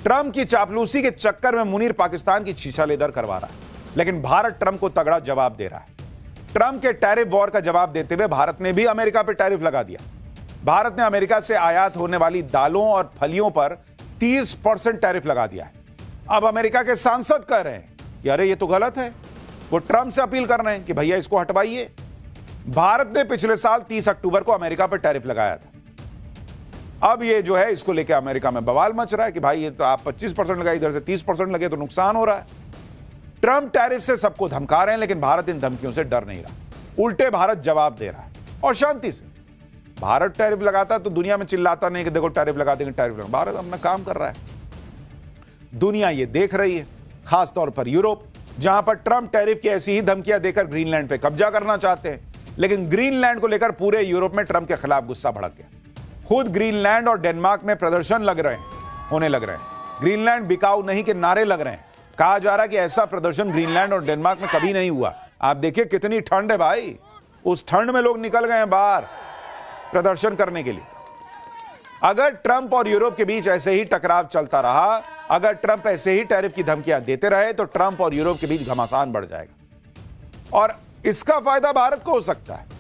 Trump की चापलूसी के चक्कर में मुनीर पाकिस्तान की शीशा लेदर करवा रहा है, लेकिन भारत ट्रंप को तगड़ा जवाब दे रहा है। ट्रंप के टैरिफ वॉर का जवाब देते हुए भारत ने भी अमेरिका पर टैरिफ लगा दिया। भारत ने अमेरिका से आयात होने वाली दालों और फलियों पर 30% टैरिफ लगा दिया है। अब अमेरिका के सांसद कह रहे हैं कि अरे ये तो गलत है, वो ट्रंप से अपील कर रहे हैं कि भैया इसको हटवाइए। भारत ने पिछले साल 30 अक्टूबर को अमेरिका पर टैरिफ लगाया था। अब ये जो है इसको लेकर अमेरिका में बवाल मच रहा है कि भाई ये तो आप 25% लगाए, इधर से 30% लगे तो नुकसान हो रहा है। ट्रंप टैरिफ से सबको धमका रहे हैं, लेकिन भारत इन धमकियों से डर नहीं रहा। उल्टे भारत जवाब दे रहा है और शांति से। भारत टैरिफ लगाता तो दुनिया में चिल्लाता नहीं कि देखो टैरिफ लगा देंगे, टैरिफ लगा। भारत अपना काम कर रहा है। दुनिया ये देख रही है, खासतौर पर यूरोप, जहां पर ट्रंप टैरिफ की ऐसी ही धमकियां देकर ग्रीनलैंड पे कब्जा करना चाहते हैं। लेकिन ग्रीनलैंड को लेकर पूरे यूरोप में ट्रंप के खिलाफ गुस्सा भड़क गया। खुद ग्रीनलैंड और डेनमार्क में प्रदर्शन होने लग रहे हैं। ग्रीनलैंड बिकाऊ नहीं के नारे लग रहे हैं। कहा जा रहा है कि ऐसा प्रदर्शन ग्रीनलैंड और डेनमार्क में कभी नहीं हुआ। आप देखिए कितनी ठंड है भाई, उस ठंड में लोग निकल गए हैं बाहर प्रदर्शन करने के लिए। अगर ट्रंप और यूरोप के बीच ऐसे ही टकराव चलता रहा, अगर ट्रंप ऐसे ही टैरिफ की धमकियां देते रहे, तो ट्रंप और यूरोप के बीच घमासान बढ़ जाएगा और इसका फायदा भारत को हो सकता है।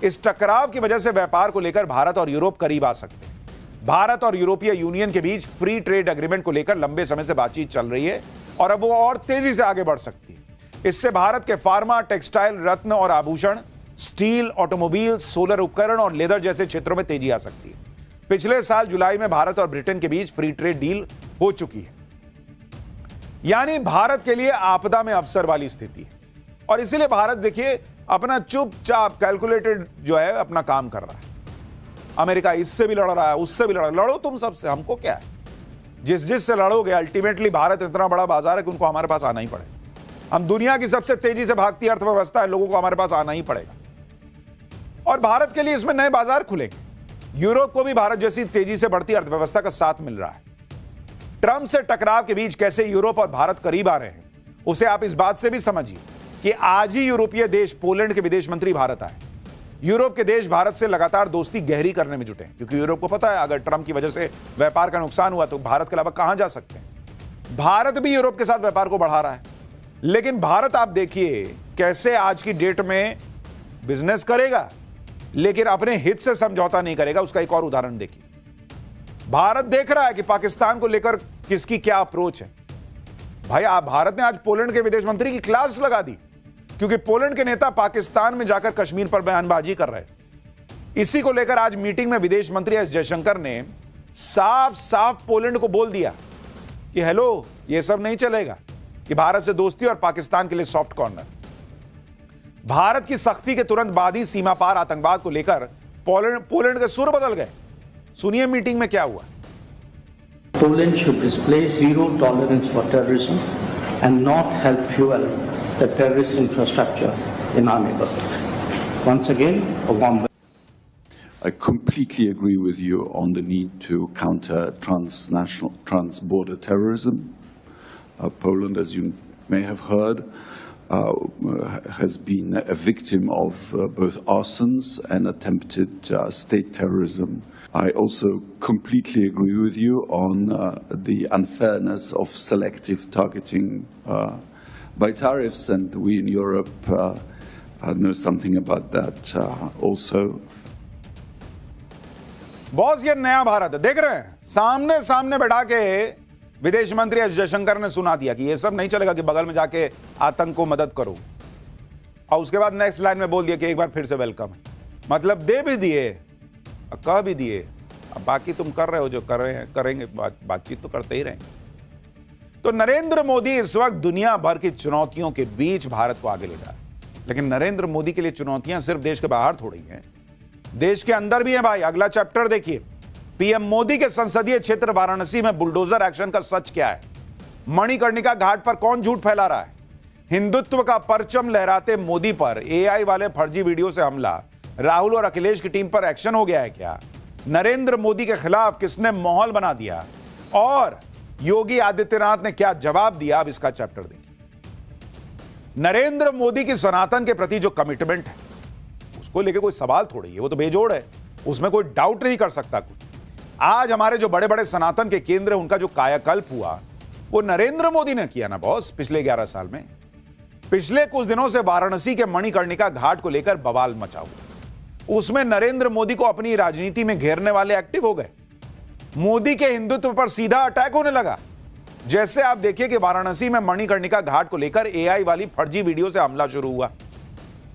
इस टकराव की वजह से व्यापार को लेकर भारत और यूरोप करीब आ सकते हैं। भारत और यूरोपीय यूनियन के बीच फ्री ट्रेड एग्रीमेंट को लेकर लंबे समय से बातचीत चल रही है और अब वो और तेजी से आगे बढ़ सकती है। इससे भारत के फार्मा, टेक्सटाइल, रत्न और आभूषण, स्टील, ऑटोमोबाइल, सोलर उपकरण और लेदर जैसे क्षेत्रों में तेजी आ सकती है। पिछले साल जुलाई में भारत और ब्रिटेन के बीच फ्री ट्रेड डील हो चुकी है। यानी भारत के लिए आपदा में अवसर वाली स्थिति है और इसीलिए भारत देखिए अपना चुपचाप कैलकुलेटेड जो है अपना काम कर रहा है। अमेरिका इससे भी लड़ रहा है, उससे भी लड़ो तुम सबसे, हमको क्या है। जिस से लड़ोगे अल्टीमेटली भारत इतना बड़ा बाजार है कि उनको हमारे पास आना ही पड़ेगा। हम दुनिया की सबसे तेजी से भागती अर्थव्यवस्था है, लोगों को हमारे पास आना ही पड़ेगा और भारत के लिए इसमें नए बाजार खुलेंगे। यूरोप को भी भारत जैसी तेजी से बढ़ती अर्थव्यवस्था का साथ मिल रहा है। ट्रंप से टकराव के बीच कैसे यूरोप और भारत करीब आ रहे हैं, उसे आप इस बात से भी समझिए कि आज ही यूरोपीय देश पोलैंड के विदेश मंत्री भारत आए। यूरोप के देश भारत से लगातार दोस्ती गहरी करने में जुटे हैं, क्योंकि यूरोप को पता है अगर ट्रंप की वजह से व्यापार का नुकसान हुआ तो भारत के अलावा कहां जा सकते हैं। भारत भी यूरोप के साथ व्यापार को बढ़ा रहा है, लेकिन भारत आप देखिए कैसे आज की डेट में बिजनेस करेगा, लेकिन अपने हित से समझौता नहीं करेगा। उसका एक और उदाहरण देखिए। भारत देख रहा है कि पाकिस्तान को लेकर किसकी क्या अप्रोच है। भाई आप भारत ने आज पोलैंड के विदेश मंत्री की क्लास लगा दी, क्योंकि पोलैंड के नेता पाकिस्तान में जाकर कश्मीर पर बयानबाजी कर रहे थे। इसी को लेकर आज मीटिंग में विदेश मंत्री एस जयशंकर ने साफ साफ पोलैंड को बोल दिया कि हेलो, ये सब नहीं चलेगा कि भारत से दोस्ती और पाकिस्तान के लिए सॉफ्ट कॉर्नर। भारत की सख्ती के तुरंत बाद ही सीमा पार आतंकवाद को लेकर पोलैंड के सुर बदल गए। सुनिए मीटिंग में क्या हुआ। Poland should display zero tolerance for terrorism and not help fuel the terrorist infrastructure in our neighborhood. Once again, a warm welcome. I completely agree with you on the need to counter transnational, trans-border terrorism. Poland, as you may have heard, has been a victim of both arsons and attempted state terrorism. I also completely agree with you on the unfairness of selective targeting by tariffs, and we in Europe know something about that also. Boss ये नया भारत है, देख रहे हैं, सामने सामने बैठा के विदेश मंत्री एस जयशंकर ने सुना दिया कि ये सब नहीं चलेगा कि बगल में जाके आतंक को मदद करो, और उसके बाद नेक्स्ट लाइन में बोल दिया कि एक बार फिर से वेलकम है। मतलब दे भी दिए, कह भी दिए, अब बाकी तुम कर रहे हो जो कर रहे हैं, करेंगे, बातचीत तो करते ही रहेंगे। तो नरेंद्र मोदी इस वक्त दुनिया भर की चुनौतियों के बीच भारत को आगे ले जा रहे हैं, लेकिन नरेंद्र मोदी के लिए चुनौतियां सिर्फ देश के बाहर थोड़ी हैं, देश के अंदर भी है भाई। अगला चैप्टर देखिए, पीएम मोदी के संसदीय क्षेत्र वाराणसी में बुलडोजर एक्शन का सच क्या है। मणिकर्णिका घाट पर कौन झूठ फैला रहा है। हिंदुत्व का परचम लहराते मोदी पर एआई वाले फर्जी वीडियो से हमला। राहुल और अखिलेश की टीम पर एक्शन हो गया है क्या। नरेंद्र मोदी के खिलाफ किसने माहौल बना दिया और योगी आदित्यनाथ ने क्या जवाब दिया। अब इसका चैप्टर देखिए। नरेंद्र मोदी की सनातन के प्रति जो कमिटमेंट है उसको लेके कोई सवाल थोड़ी है, वो तो बेजोड़ है, उसमें कोई डाउट नहीं कर सकता कुछ। आज हमारे जो बड़े बड़े सनातन के केंद्र हैं, उनका जो कायाकल्प हुआ वो नरेंद्र मोदी ने किया ना बॉस, पिछले 11 साल में। पिछले कुछ दिनों से वाराणसी के मणिकर्णिका घाट को लेकर बवाल मचा हुआ। उसमें नरेंद्र मोदी को अपनी राजनीति में घेरने वाले एक्टिव हो गए। मोदी के हिंदुत्व पर सीधा अटैक होने लगा। जैसे आप देखिए कि वाराणसी में मणिकर्णिका घाट को लेकर एआई वाली फर्जी वीडियो से हमला शुरू हुआ।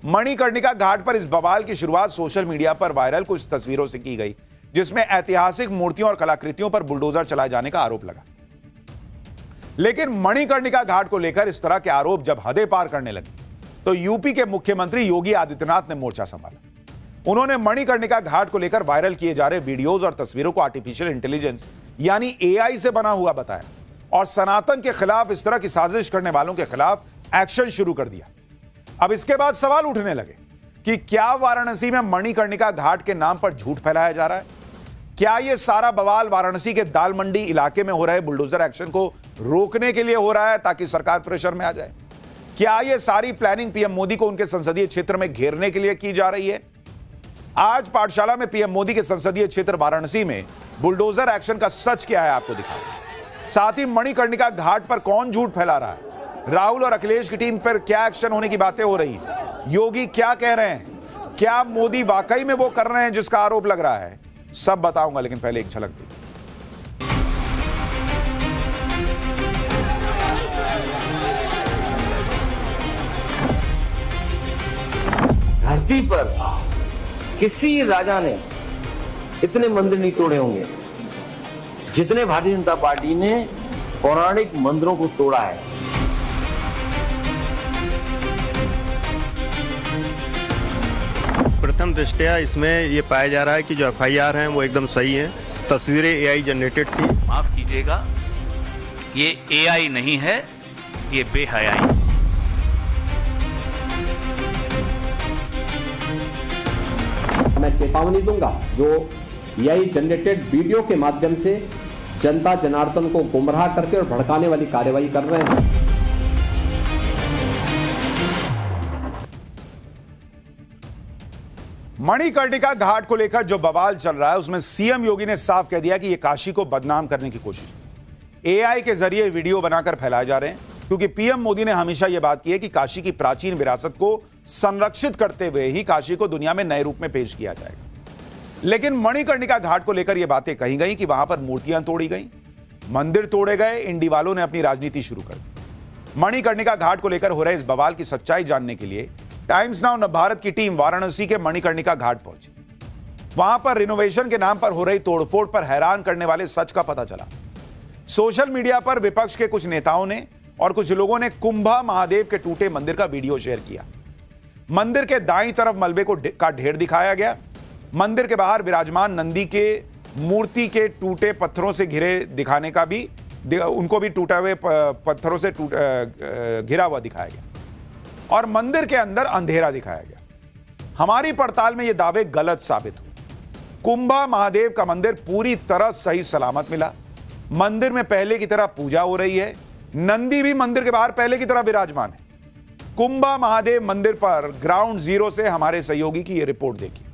मणिकर्णिका घाट पर इस बवाल की शुरुआत सोशल मीडिया पर वायरल कुछ तस्वीरों से की गई, जिसमें ऐतिहासिक मूर्तियों और कलाकृतियों पर बुलडोजर चलाए जाने का आरोप लगा। लेकिन मणिकर्णिका घाट को लेकर इस तरह के आरोप जब हदें पार करने लगे तो यूपी के मुख्यमंत्री योगी आदित्यनाथ ने मोर्चा संभाला। उन्होंने मणिकर्णिका घाट को लेकर वायरल किए जा रहे वीडियोज और तस्वीरों को आर्टिफिशियल इंटेलिजेंस यानी एआई से बना हुआ बताया और सनातन के खिलाफ इस तरह की साजिश करने वालों के खिलाफ एक्शन शुरू कर दिया। अब इसके बाद सवाल उठने लगे कि क्या वाराणसी में मणिकर्णिका घाट के नाम पर झूठ फैलाया जा रहा है? क्या यह सारा बवाल वाराणसी के दाल मंडी इलाके में हो रहे बुलडोजर एक्शन को रोकने के लिए हो रहा है ताकि सरकार प्रेशर में आ जाए? क्या यह सारी प्लानिंग पीएम मोदी को उनके संसदीय क्षेत्र में घेरने के लिए की जा रही है? आज पाठशाला में पीएम मोदी के संसदीय क्षेत्र वाराणसी में बुलडोजर एक्शन का सच क्या है आपको दिखाएं। साथ ही मणिकर्णिका घाट पर कौन झूठ फैला रहा है, राहुल और अखिलेश की टीम पर क्या एक्शन होने की बातें हो रही हैं, योगी क्या कह रहे हैं, क्या मोदी वाकई में वो कर रहे हैं जिसका आरोप लग रहा है, सब बताऊंगा। लेकिन पहले एक झलक देखिए। धरती पर किसी राजा ने इतने मंदिर नहीं तोड़े होंगे जितने भारतीय जनता पार्टी ने पौराणिक मंदिरों को तोड़ा है। प्रथम दृष्टया इसमें ये पाया जा रहा है कि जो एफआईआर हैं वो एकदम सही हैं। तस्वीरें एआई जनरेटेड थी। माफ कीजिएगा, ये एआई नहीं है, ये बेहयाई। मैं चेतावनी दूंगा जो एआई जनरेटेड वीडियो के माध्यम से जनता जनार्दन को गुमराह करके और भड़काने वाली कार्रवाई कर रहे हैं। मणिकर्णिका घाट को लेकर जो बवाल चल रहा है उसमें सीएम योगी ने साफ कह दिया कि यह काशी को बदनाम करने की कोशिश एआई के जरिए वीडियो बनाकर फैलाए जा रहे हैं, क्योंकि पीएम मोदी ने हमेशा यह बात की है कि काशी की प्राचीन विरासत को संरक्षित करते हुए ही काशी को दुनिया में नए रूप में पेश किया जाएगा। लेकिन मणिकर्णिका घाट को लेकर यह बातें कही गई कि वहां पर मूर्तियां तोड़ी गई, मंदिर तोड़े गए, इंडी वालों ने अपनी राजनीति शुरू कर दी। मणिकर्णिका घाट को लेकर हो रहे इस बवाल की सच्चाई जानने के लिए टाइम्स नाउ नवभारत की टीम वाराणसी के मणिकर्णिका घाट पहुंची। वहां पर रिनोवेशन के नाम पर हो रही तोड़फोड़ पर हैरान करने वाले सच का पता चला। सोशल मीडिया पर विपक्ष के कुछ नेताओं ने और कुछ लोगों ने कुंभा महादेव के टूटे मंदिर का वीडियो शेयर किया। मंदिर के दाईं तरफ मलबे का ढेर दिखाया गया। मंदिर के बाहर विराजमान नंदी के मूर्ति के टूटे पत्थरों से घिरे दिखाने का भी उनको भी टूटे हुए पत्थरों से घिरा हुआ दिखाया गया और मंदिर के अंदर अंधेरा दिखाया गया। हमारी पड़ताल में ये दावे गलत साबित हुए। कुंभा महादेव का मंदिर पूरी तरह सही सलामत मिला। मंदिर में पहले की तरह पूजा हो रही है। नंदी भी मंदिर के बाहर पहले की तरह विराजमान है। कुंभा महादेव मंदिर पर ग्राउंड जीरो से हमारे सहयोगी की यह रिपोर्ट देखिए।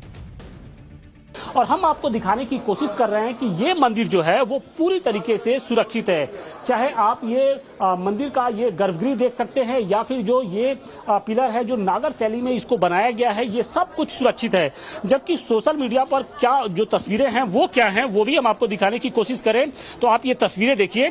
और हम आपको दिखाने की कोशिश कर रहे हैं कि ये मंदिर जो है वो पूरी तरीके से सुरक्षित है। चाहे आप ये मंदिर का ये गर्भगृह देख सकते हैं या फिर जो ये पिलर है जो नागर शैली में इसको बनाया गया है, ये सब कुछ सुरक्षित है। जबकि सोशल मीडिया पर क्या जो तस्वीरें हैं वो क्या हैं वो भी हम आपको दिखाने की कोशिश करें तो आप ये तस्वीरें देखिए।